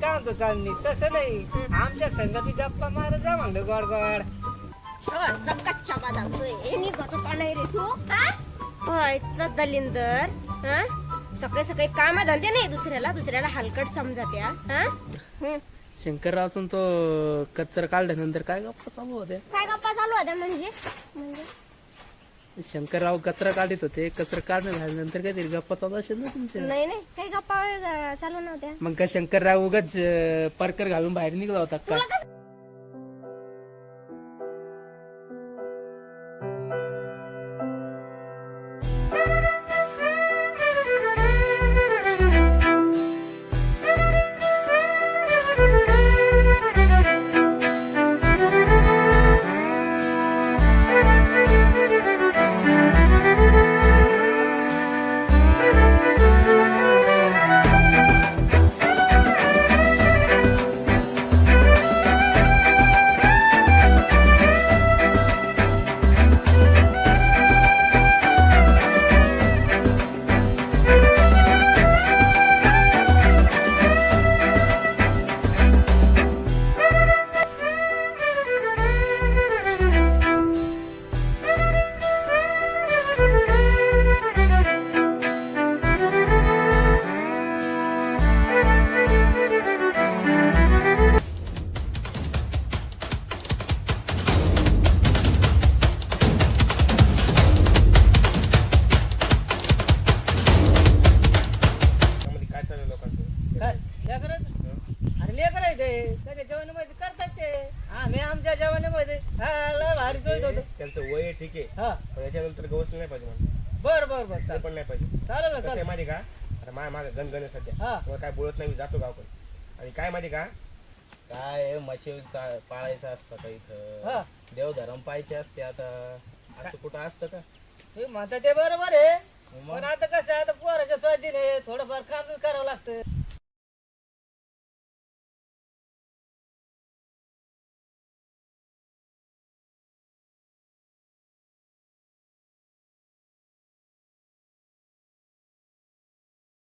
काय म्हणतो चालणी तसं नाही आमच्या संगती गप्पा मार जा म्हणलं गोड गोड कच्चा बदाम हे निघतो का नाही रे तू हा दलिंदर हा सकाळी सकाळी काम धंदे नाही दुसऱ्याला हलकट समजत्या हा शंकररावतून तो कचरा काढल्यानंतर काय गप्पा चालू होत्या काय गप्पा चालू होत्या म्हणजे शंकरराव कचरा काढत होते कचरा काढणं झाल्यानंतर काहीतरी गप्पा चालू असेल ना तुमच्या नाही काही गप्पा चालू नव्हत्या मग का शंकरराव उगाच परकर घालून बाहेर निघला होता का आमच्या जेवणामध्ये भारी चोळीत होतो त्यांचं वय ठीक आहे हा त्याच्यानंतर गवस नाही पाहिजे मला बर ते पण नाही पाहिजे चालेल ना कसं आहे चालेल माहिती का आता मागे गणगण आहे सध्या हा मग काय बोलत नाही मी जातो गावकडे आणि काय माहिती का काय म्हशी पाळायचं असतं का हा. इथं देवधर्म पाहायचे असते आता असं कुठं असतं का हे म्हणता ते बरोबर आहे पण आता कसं आहे आता पोराच्या स्वाधीन आहे थोडंफार काम करावं लागतं